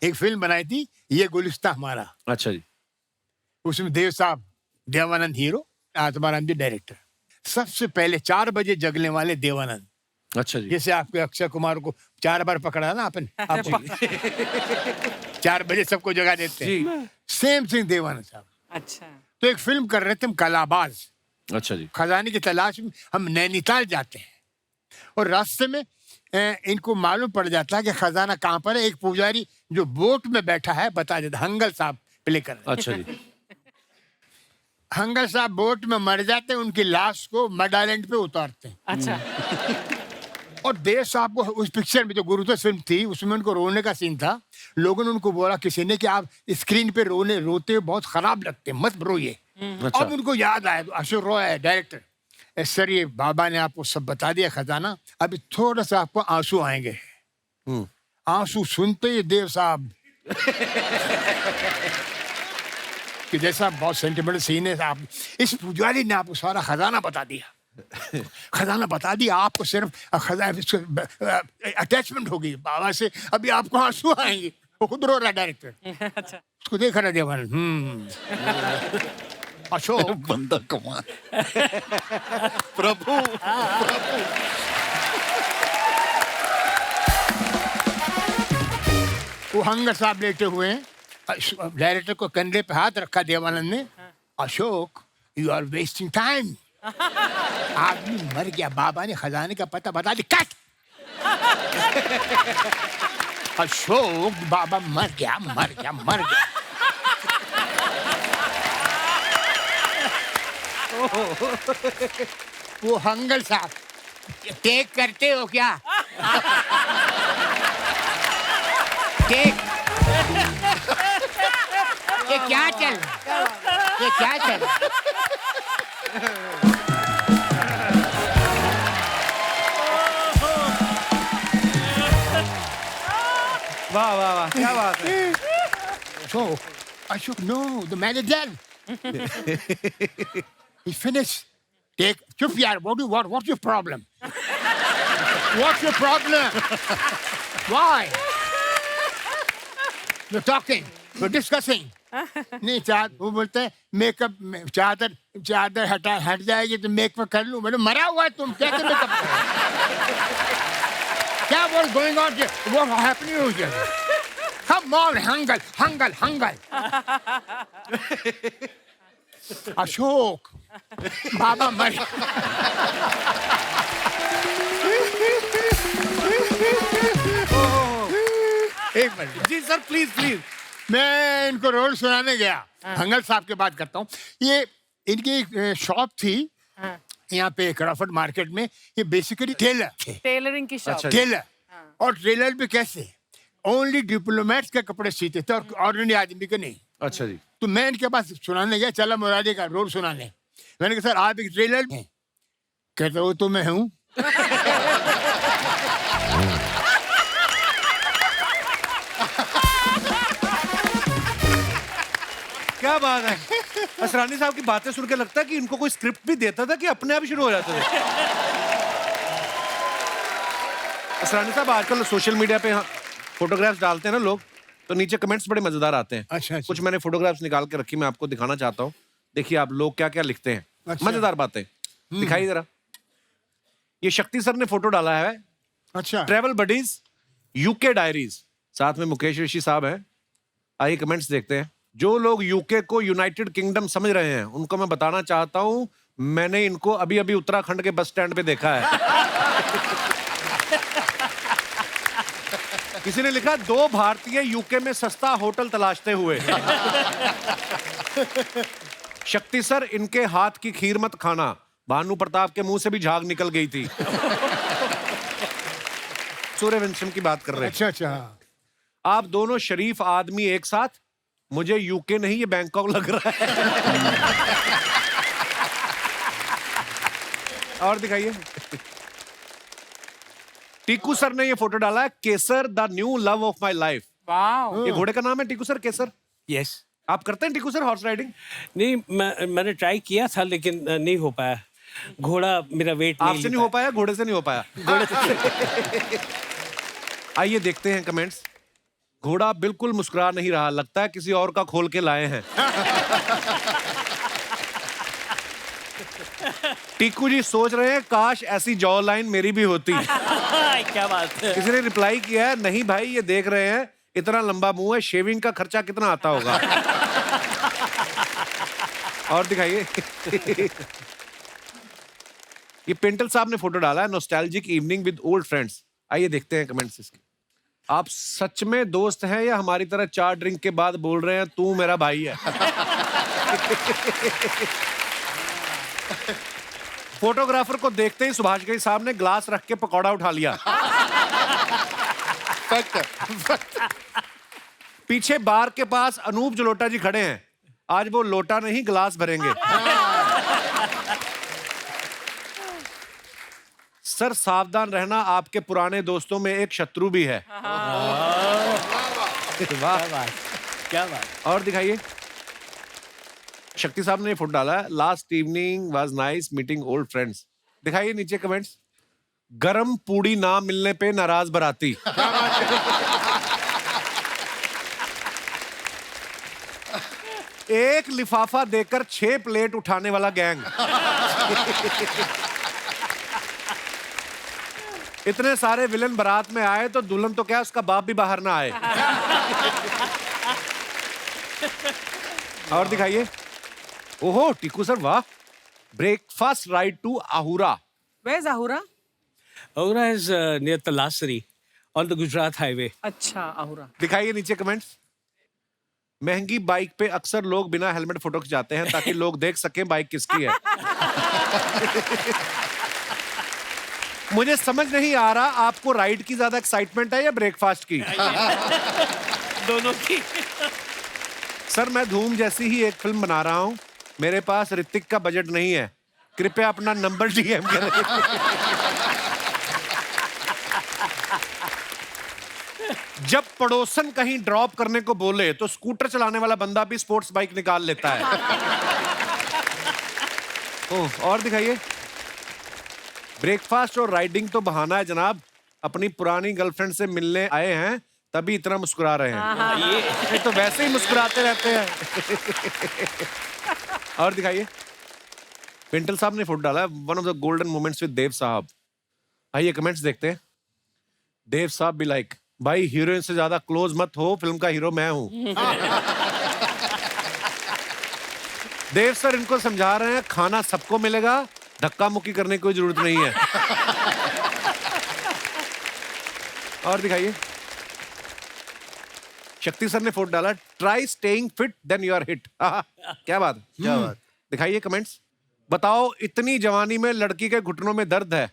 एक फिल्म बनाई थी, ये गुलिस्ता हमारा। अच्छा जी। उसमें देव साहब, देवानंद हीरो, आत्माराम जी डायरेक्टर। सबसे पहले 4 बजे जगने वाले देवानंद, अच्छा जी। जैसे आपके अक्षय कुमार को 4 बार पकड़ा ना आपने, आपको 4 बजे सबको जगा देते हैं। सेम थिंग देवानंद साहब। अच्छा। तो एक फिल्म कर रहे थे हम, कलाबाज। अच्छा जी। खजाने की तलाश में हम नैनीताल जाते हैं, और रास्ते में इनको मालूम पड़ जाता है कि खजाना कहाँ पर है। एक पुजारी जो बोट में बैठा है बता देता, हंगल साहब प्ले कर रहे हैं। अच्छा जी। हंगल साहब बोट में मर जाते हैं, उनकी लाश को मड आइलैंड पे उतारते हैं। अच्छा। और देव साहब को उस पिक्चर में, जो गुरुदत्त फिल्म थी, उसमें उनको रोने का सीन था। लोगों ने उनको बोला किसी ने कि आप स्क्रीन पे रोते बहुत खराब लगते हैं, मत रोइए। अच्छा। अब उनको याद आया, अशोक रॉय है डायरेक्टर, सर ये बाबा ने आपको सब बता दिया खजाना, अभी थोड़ा सा आपको आंसू आएंगे। आंसू सुनते ही देव साहब कि जैसा बहुत सेंटिमेंटल सीन है, आप इस पुजारी ने आपको सारा खजाना बता दिया। खजाना बता दिया, आपको सिर्फ अटैचमेंट होगी बाबा से, अभी आपको आंसू आएंगे। वो खुद रो रहा है डायरेक्टर। अच्छा। उसको देख रहा देवानंद। अशोक बंदा कमाल। प्रभु प्रभु। हंगर साहब लेटे हुए हैं, डायरेक्टर को कंधे पे हाथ रखा देवानंद ने, Ashok you are wasting time, आदमी मर गया, बाबा ने खजाने का पता बता दी, कट। अशोक बाबा मर गया मर गया मर गया। वो हंगल साहब टेक करते हो क्या? टेक ये क्या चल ये क्या चल? वाह वाह वाह, क्या बात है। So, Ashok, no, the man is dead. He finished. Take, chup yaar, what's your problem? What's your problem? Why? You're talking, you're discussing. नहीं वो बोलते हैं मेकअप चादर हट जाएगी तो मेकअप कर लूं। मैंने मरा हुआ है तुम कैसे मेकअप क्या बोल going on what happening here? Come on, Hangal Ashok बाबा मर एक मिनट जी सर, प्लीज प्लीज। मैं इनको रोल सुनाने गया, हंगल साहब की बात करता हूँ। ये इनकी एक शॉप थी यहाँ पे क्रॉफर्ड मार्केट में। ये बेसिकली टेलर थे, टेलरिंग की शॉप। अच्छा। टेलर। और टेलर भी कैसे ओनली डिप्लोमेट्स के कपड़े सीते थे और ऑर्डिनरी आदमी के नहीं। अच्छा जी। तो मैं इनके पास सुनाने गया, चला मुरारी का रोल सुनाने। मैंने कहा सर आप एक टेलर हैं? कहते वो तो मैं हूँ। क्या बात है। असरानी साहब की बातें सुन के लगता है कि इनको कोई स्क्रिप्ट भी देता था कि अपने आप ही शुरू हो जाते थे। असरानी साहब आजकल सोशल मीडिया पे फोटोग्राफ्स डालते हैं ना लोग, तो नीचे कमेंट्स बड़े मजेदार आते हैं। अच्छा। कुछ मैंने फोटोग्राफ्स निकाल के रखी, मैं आपको दिखाना चाहता हूँ। देखिए आप लोग क्या क्या लिखते हैं। अच्छा। मजेदार बातें दिखाइए जरा। ये शक्ति सर ने फोटो डाला है, अच्छा ट्रेवल बडीज यूके डायरीज, साथ में मुकेश ऋषि साहब हैं। आइए कमेंट्स देखते हैं। जो लोग यूके को यूनाइटेड किंगडम समझ रहे हैं उनको मैं बताना चाहता हूं, मैंने इनको अभी अभी उत्तराखंड के बस स्टैंड पे देखा है। किसी ने लिखा 2 भारतीय यूके में सस्ता होटल तलाशते हुए। शक्ति सर इनके हाथ की खीर मत खाना, भानु प्रताप के मुंह से भी झाग निकल गई थी। सूर्यवंशम की बात कर रहे हैं। अच्छा आप दोनों शरीफ आदमी एक साथ, मुझे यूके नहीं ये बैंकॉक लग रहा है। और दिखाइए। टीकू सर ने ये फोटो डाला है, Kesar the new love of my life. Wow. ये घोड़े का नाम है टीकू सर, केसर। यस। आप करते हैं टीकू सर हॉर्स राइडिंग? नहीं, मैंने ट्राई किया था लेकिन नहीं हो पाया। घोड़ा मेरा वेट नहीं आपसे नहीं हो पाया, घोड़े से नहीं हो पाया। आइए देखते हैं कमेंट्स। घोड़ा बिल्कुल मुस्कुरा नहीं रहा, लगता है किसी और का खोल के लाए हैं। टीकू जी सोच रहे हैं काश ऐसी जॉ लाइन मेरी भी होती। क्या बात है। किसी ने रिप्लाई किया है, नहीं भाई ये देख रहे हैं इतना लंबा मुंह है, शेविंग का खर्चा कितना आता होगा। और दिखाइए। ये पेंटल साहब ने फोटो डाला है, nostalgic evening with old friends. आइए देखते हैं कमेंट्स इसके। आप सच में दोस्त हैं या हमारी तरह 4 ड्रिंक के बाद बोल रहे हैं तू मेरा भाई है? फोटोग्राफर को देखते ही सुभाष घई साहब ने ग्लास रख के पकौड़ा उठा लिया। पीछे बार के पास अनूप जलोटा जी खड़े हैं, आज वो लोटा नहीं गिलास भरेंगे। सर सावधान रहना, आपके पुराने दोस्तों में एक शत्रु भी है। वाह, क्या बात। और दिखाइए। शक्ति साहब ने फोटो डाला है, last evening was nice meeting old friends. दिखाइए नीचे कमेंट्स। गरम पूड़ी ना मिलने पे नाराज बराती। एक लिफाफा देकर 6 प्लेट उठाने वाला गैंग। इतने सारे विलन बारात में आए तो दुल्हन तो क्या उसका बाप भी बाहर ना आए। और दिखाइए। ओहो टीकू सर वाह, breakfast ride to Ahura. Where's Ahura? Aura is near Talasri on the Gujarat highway. अच्छा Ahura. दिखाइए नीचे कमेंट्स। महंगी बाइक पे अक्सर लोग बिना हेलमेट फोटो खिंचाते हैं ताकि लोग देख सकें बाइक किसकी है। मुझे समझ नहीं आ रहा आपको राइड की ज्यादा एक्साइटमेंट है या ब्रेकफास्ट की। दोनों की। सर मैं धूम जैसी ही एक फिल्म बना रहा हूं, मेरे पास ऋतिक का बजट नहीं है, कृपया अपना नंबर डीएम करें। जब पड़ोसन कहीं ड्रॉप करने को बोले तो स्कूटर चलाने वाला बंदा भी स्पोर्ट्स बाइक निकाल लेता है। ओह और दिखाइए। ब्रेकफास्ट और राइडिंग तो बहाना है जनाब, अपनी पुरानी गर्लफ्रेंड से मिलने आए हैं तभी इतना मुस्कुरा रहे हैं। ये तो वैसे ही मुस्कुराते रहते हैं। और दिखाइए। पिंटल साहब ने फोटो डाला है, one of the golden moments with Dev साहब। आइए कमेंट्स देखते हैं। देव साहब भी लाइक, भाई हीरोइन से ज्यादा क्लोज मत हो, फिल्म का हीरो मैं हूं। देव सर इनको समझा रहे हैं खाना सबको मिलेगा, धक्का मुक्की करने की कोई जरूरत नहीं है। और दिखाइए। शक्ति सर ने फोटो डाला, try staying fit then you are hit. क्या बात, क्या बात। दिखाइए कमेंट्स। बताओ इतनी जवानी में लड़की के घुटनों में दर्द है।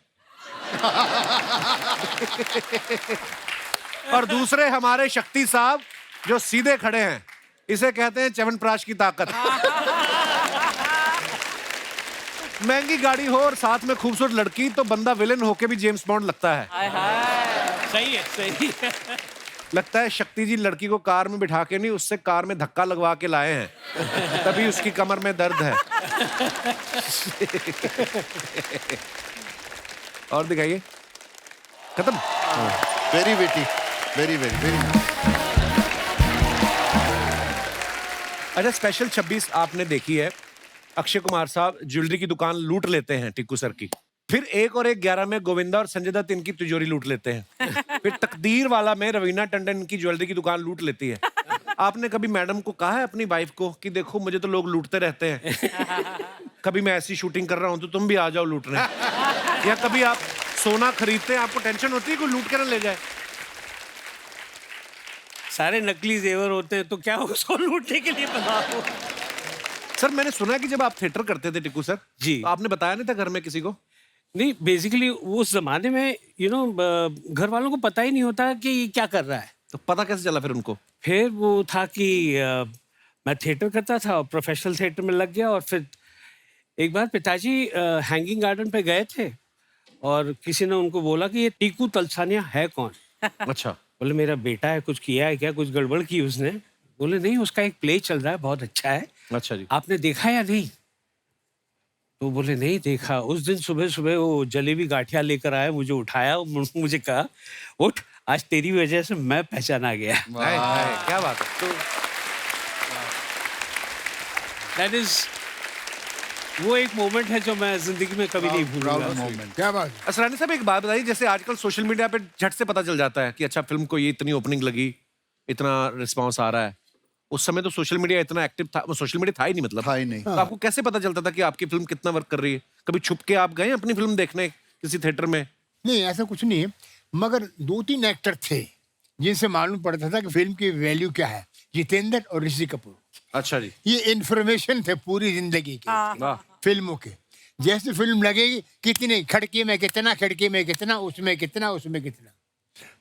और दूसरे हमारे शक्ति साहब जो सीधे खड़े हैं, इसे कहते हैं च्यवनप्राश की ताकत। महंगी गाड़ी हो और साथ में खूबसूरत लड़की तो बंदा विलेन होके भी जेम्स बॉन्ड लगता है। हाय हाय। सही है, सही है। लगता है शक्ति जी लड़की को कार में बिठा के नहीं, उससे कार में धक्का लगवा के लाए हैं, तभी उसकी कमर में दर्द है। और दिखाइए। खत्म। वेरी वेटी, वेरी वेरी वेरी। अच्छा स्पेशल 26 आपने देखी है, अक्षय कुमार साहब ज्वेलरी की दुकान लूट लेते हैं टिक्कू सर की, फिर 1 और 1 11 में गोविंदा और संजय दत्त इनकी तिजोरी लूट लेते हैं, फिर तकदीर वाला में रवीना टंडन इनकी ज्वेलरी की दुकान लूट लेती है। आपने कभी मैडम को कहा है अपनी वाइफ को कि देखो मुझे तो लोग लूटते रहते हैं, कभी मैं ऐसी शूटिंग कर रहा हूं तो तुम भी आ जाओ लूटने? या कभी आप सोना खरीदते हैं, आपको टेंशन होती है कोई लूट के ना ले जाए? सारे नकली जेवर होते हैं तो क्या उसको लूटने के लिए बनाओ। सर मैंने सुना है कि जब आप थिएटर करते थे टिक्कू सर जी। तो आपने बताया नहीं था घर में किसी को? नहीं, बेसिकली उस जमाने में घर वालों को पता ही नहीं होता कि ये क्या कर रहा है। तो पता कैसे चला फिर उनको? फिर वो था कि मैं थिएटर करता था और प्रोफेशनल थिएटर में लग गया, और फिर एक बार पिताजी हैंगिंग गार्डन पे गए थे और किसी ने उनको बोला कि ये टीकू तलसानिया है कौन। अच्छा। बोले मेरा बेटा है, कुछ किया है क्या, कुछ गड़बड़ की उसने? बोले नहीं, उसका एक प्ले चल रहा है, बहुत अच्छा है, अच्छा जी। आपने देखा या नहीं? तो बोले नहीं देखा। उस दिन सुबह सुबह वो जलेबी गाठिया लेकर आया, मुझे उठाया, मुझे कहा उठ, आज तेरी वजह से मैं पहचाना गया। हाय, हाय, क्या बात है। तो दैट इज वो एक मोमेंट है जो मैं जिंदगी में कभी नहीं भूलूंगा। मोमेंट। क्या बात। असरानी साहब एक बात बताइए, जैसे आजकल सोशल मीडिया पे झट से पता चल जाता है कि अच्छा फिल्म को ये इतनी ओपनिंग लगी, इतना रिस्पांस आ रहा है। उस समय तो सोशल मीडिया इतना एक्टिव था, वो सोशल मीडिया था ही नहीं, मतलब था ही नहीं। तो आपको कैसे पता चलता था कि आपकी फिल्म कितना वर्क कर रही है? कभी छुप के आप गए अपनी फिल्म देखने किसी थिएटर में? नहीं, ऐसा कुछ नहीं है, मगर 2-3 एक्टर थे जिनसे मालूम पड़ता था कि फिल्म की वैल्यू क्या है। जितेंद्र और ऋषि कपूर, अच्छा जी। ये इन्फॉर्मेशन थे पूरी जिंदगी की वाह। फिल्मों के। जैसे फिल्म लगेगी, कितनी खिड़की में कितना, खिड़की में कितना, उसमें कितना, उसमें कितना।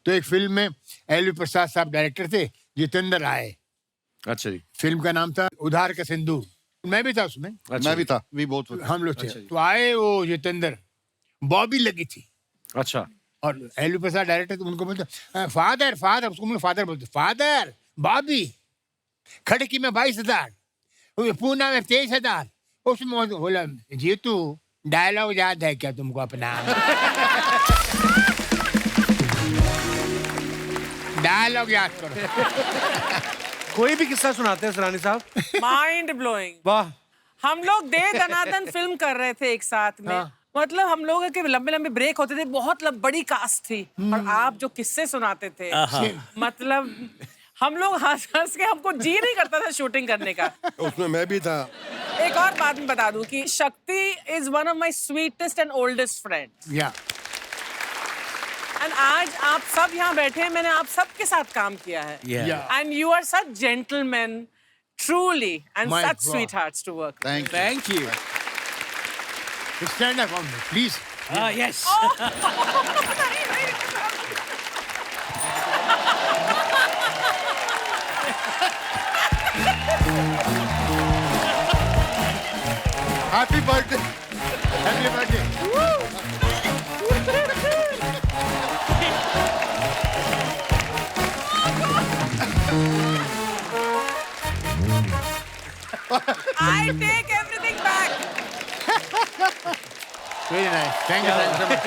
तो एक फिल्म में एलवी प्रसाद साहब डायरेक्टर थे, जितेंद्र आए, अच्छा जी। फिल्म का नाम था उधार का सिंदूर, मैं भी था उसमें, अच्छा मैं भी जी। था, भी बहुत हम लोग थे। अच्छा जी। तो आए वो जितेंद्र, बॉबी लगी थी, अच्छा। और एलवी प्रसाद डायरेक्टर, तो उनको बोलते फादर फादर, उसको फादर बोलते, फादर बॉबी, खड़की में 22,000, पूना में 23,000, उसमें बोला जीतू डायलॉग याद है क्या तुमको अपना? डायलॉग याद करो। कोई भी किस्सा सुनाते हैं सरानी साहब? Mind blowing. वाह। हम लोग दे दनादन फिल्म कर रहे थे एक साथ में। मतलब हम लोगों के लंबे लंबे ब्रेक होते थे, बहुत बड़ी कास्ट थी, और आप जो किस्से सुनाते थे, मतलब हम लोग हंस हंस के हमको जी नहीं करता था शूटिंग करने का। उसमें मैं भी था। एक और बात मैं बता दूं कि शक्ति is one of my sweetest and oldest friend. या एंड आज आप सब यहाँ बैठे हैं, मैंने आप सबके साथ काम किया है। Yeah. And you are such gentleman truly and My such God. Sweet hearts to work. Thank you. Stand up on me please. Yes happy birthday, happy birthday. I take everything back. Very nice, thank you so much.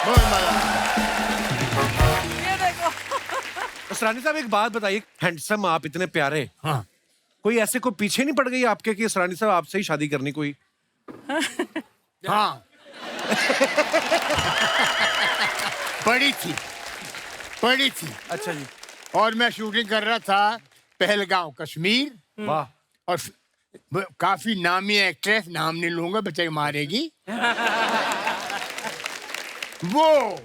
बहुत मजा। ये देखो। असरानी साहब एक बात बताइए, handsome आप इतने प्यारे, हाँ कोई ऐसे को पीछे नहीं पड़ गई आपके कि असरानी साहब आपसे ही शादी करनी कोई? हाँ पड़ी थी, पड़ी थी। अच्छा जी। और मैं शूटिंग कर रहा था पहलगांव कश्मीर, वाह। और काफी नामी एक्ट्रेस, नाम नहीं लूंगा बेचारी मारेगी, वो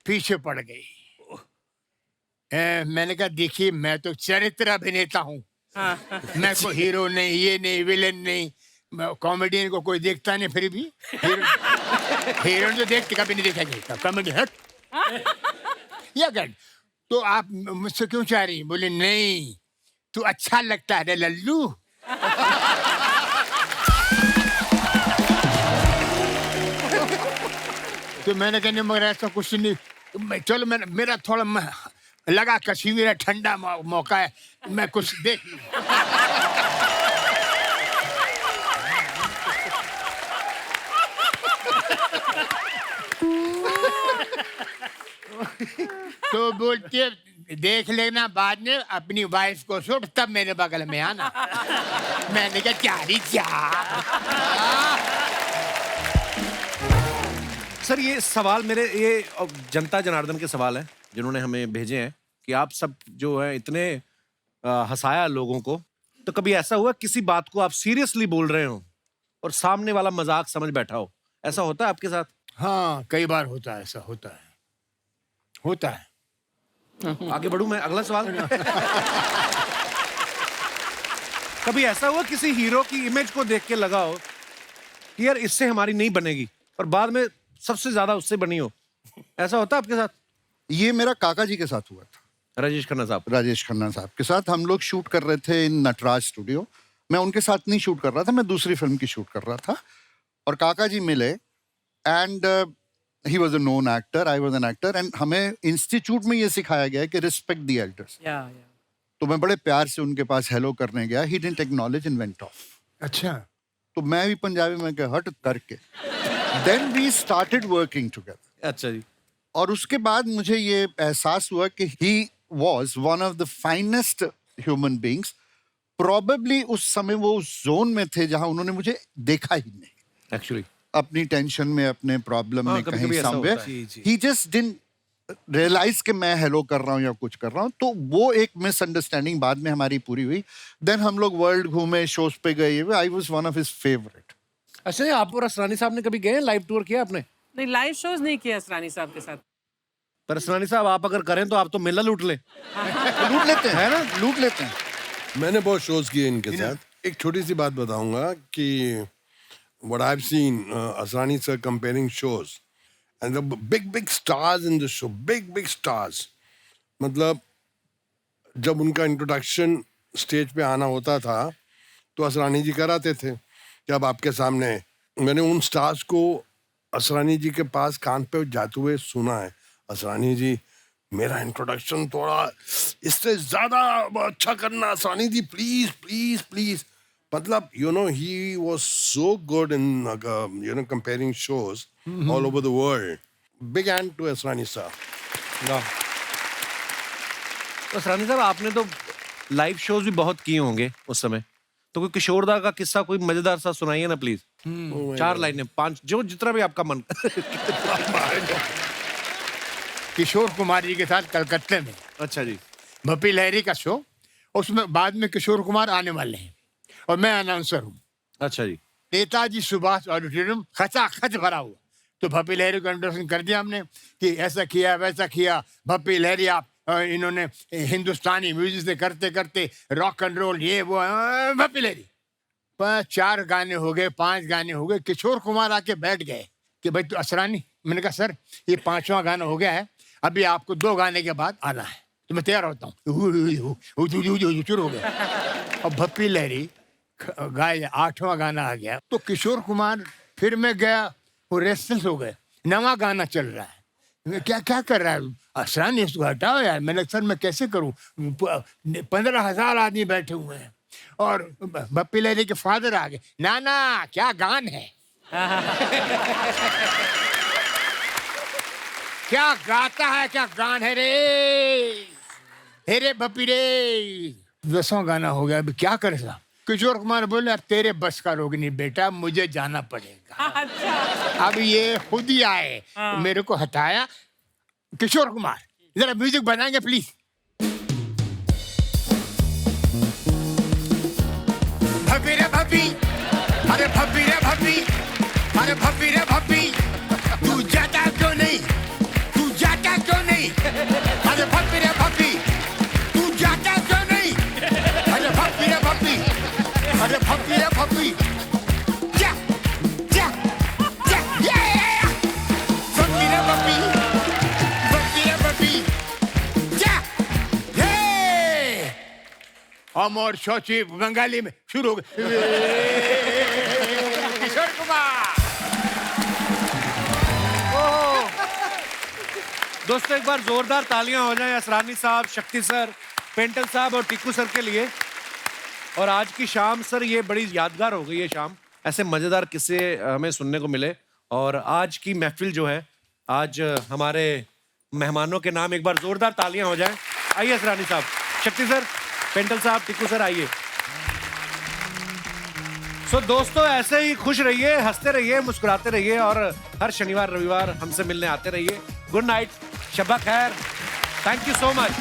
पीछे पड़ गई। मैंने कहा देखिए मैं तो चरित्र अभिनेता हूँ, मैं कोई हीरो नहीं, ये नहीं, विलेन नहीं, कॉमेडियन को कोई देखता नहीं, फिर भी हीरो तो देखते कभी नहीं देखा जाता, कॉमेडी हट या गट। तो आप मुझसे क्यों चाह रही? बोले नहीं तू अच्छा लगता है लल्लू। तो मैंने कहने मगर ऐसा कुछ नहीं, चलो मैं मेरा थोड़ा लगा कश्मीर है, ठंडा मौका है, मैं कुछ देख लूं। तो बोलते देख लेना बाद में अपनी वाइफ को शूट, तब मेरे बगल में आना। मैंने कहा चारी क्या। सर ये सवाल मेरे, ये जनता जनार्दन के सवाल है जिन्होंने हमें भेजे हैं कि आप सब जो है इतने हंसाया लोगों को, तो कभी ऐसा हुआ किसी बात को आप सीरियसली बोल रहे हो और सामने वाला मजाक समझ बैठा हो? ऐसा होता है आपके साथ? हाँ कई बार होता है, ऐसा होता है, होता है। आगे बढ़ूं मैं, अगला सवाल। कभी ऐसा हुआ किसी हीरो की इमेज को देख के लगा हो कि यार इससे हमारी नहीं बनेगी, और बाद में सबसे ज्यादा उससे बनी हो? ऐसा होता है आपके साथ? ये मेरा काका जी के साथ हुआ था, राजेश खन्ना साहब। राजेश खन्ना साहब के साथ हम लोग शूट कर रहे थे इन नटराज स्टूडियो। मैं उनके साथ नहीं शूट कर रहा था, मैं दूसरी फिल्म की शूट कर रहा था, और काका जी मिले and he was a known actor, I was an actor, and हमें इंस्टीट्यूट में ये सिखाया गया कि रिस्पेक्ट द एल्डर्स। तो मैं बड़े प्यार से उनके पास हेलो करने गया, he didn't acknowledge and went off. अच्छा। तो मैं भी पंजाबी में कहा हट करके, then we started working together. अच्छा जी। और उसके बाद मुझे ये एहसास हुआ कि he was one of the finest human beings. Probably उस समय वो उस जोन में थे जहां उन्होंने मुझे देखा ही नहीं, एक्चुअली अपनी टेंशन में, अपने प्रॉब्लम में, कभी-कभी कहीं ऐसा समवेयर होता है। जी, जी। ही जस्ट डिडंट रियलाइज कि मैं हेलो कर रहा हूँ या कुछ कर रहा हूँ। तो वो एक मिसअंडरस्टैंडिंग बाद में हमारी पूरी हुई। देन हम लोग वर्ल्ड घूमे, शोज पे गए, I was one of his favourite. अच्छा जी, आप और असरानी साहब ने कभी गए लाइव टूर किया आपने? नहीं, लाइव शोज नहीं किया असरानी साहब के साथ। पर असरानी साहब आप अगर करें तो आप तो मेला लूट ले। लूट लेते हैं, है ना, लूट लेते हैं। मैंने बहुत शोज किए इनके साथ। एक छोटी सी बात बताऊंगा कि what I've seen Asrani sir comparing shows and the big stars in the show, big stars. मतलब जब उनका इंट्रोडक्शन स्टेज पे आना होता था तो असरानी जी कराते थे कि अब आपके सामने। मैंने उन स्टार्स को असरानी जी के पास कान पे जाते हुए सुना है, असरानी जी मेरा इंट्रोडक्शन थोड़ा इससे ज्यादा अच्छा करना, असरानी जी प्लीज प्लीज प्लीज। मतलब he was so good in comparing shows all over the world. Big hand to Asrani sir. तो असरानी साहब आपने तो लाइव शोज भी बहुत किए होंगे उस समय, तो कोई किशोरदा का किस्सा कोई मजेदार सा सुनाइए ना प्लीज। 4 लाइनें, 5, जो जितना भी आपका मन। किशोर कुमार जी के साथ कलकत्ते में अच्छा जी। भपी लहरी का शो, उसमें बाद में किशोर कुमार आने वाले हैं और मैं अनाउंसर हूँ। अच्छा जी। नेताजी सुभाष ऑडिटोरियम खचाखच भरा हुआ। तो भप्पी लहरी को इंट्रोडक्शन कर दिया हमने कि ऐसा किया वैसा किया। भप्पी लहरी आप इन्होंने हिंदुस्तानी म्यूजिक से करते करते रॉक एंड रोल ये वो भप्पी लहरी। 4 गाने हो गए, 5 गाने हो गए। किशोर कुमार आके बैठ गए कि भाई तो असरानी, मैंने कहा सर ये 5वां गाना हो गया है, अभी आपको 2 गाने के बाद आना है, तो मैं तैयार होता हूँ। शुरू हो गया। और भप्पी लहरी गाए, 8वां गाना आ गया तो किशोर कुमार फिर मैं गया, वो रेस्टलेस हो गए। 9वां गाना चल रहा है, मैं क्या क्या कर रहा है असरानी, इसको हटाओ यार। मैंने सर मैं कैसे करूं, 15,000 आदमी बैठे हुए हैं। और भप्पी लहरी के फादर आ गए, ना ना क्या गान है। क्या गाता है, क्या गान है रे, हे रे भप्पी रे। 10वां गाना हो गया, अभी क्या करे साहब। किशोर कुमार बोले अब तेरे बस का रोग नहीं बेटा, मुझे जाना पड़ेगा। अच्छा। अब ये खुद ही आए, मेरे को हटाया। किशोर कुमार जरा म्यूजिक बनाएंगे प्लीज। भप्पी रे भप्पी, अरे भप्पी रे भप्पी, अरे भप्पी रे भप्पी, तू जाता क्यों नहीं, तू जाता क्यों नहीं, अरे भप्पी रे भप्पी, तू जाता क्यों नहीं, अरे भप्पी रे भप्पी, अरे भप्पी रे भप्पी, जा जा जा, ये भप्पी रे भप्पी, भप्पी रे भप्पी, जा, हे अमर शौची बंगाली में शुरू हो गए। किशोर कुमार। दोस्तों एक बार जोरदार तालियां हो जाएं असरानी साहब, शक्ति सर, पेंटल साहब और टिक्कू सर के लिए। और आज की शाम सर ये बड़ी यादगार हो गई है शाम, ऐसे मजेदार किस्से हमें सुनने को मिले। और आज की महफिल जो है, आज हमारे मेहमानों के नाम एक बार जोरदार तालियां हो जाएं। आइए असरानी साहब, शक्ति सर, पेंटल साहब, टिक्कू सर आइए। सो दोस्तों ऐसे ही खुश रहिए, हंसते रहिए, मुस्कुराते रहिए और हर शनिवार रविवार हमसे मिलने आते रहिए। गुड नाइट, शब्बा खैर, थैंक यू सो मच।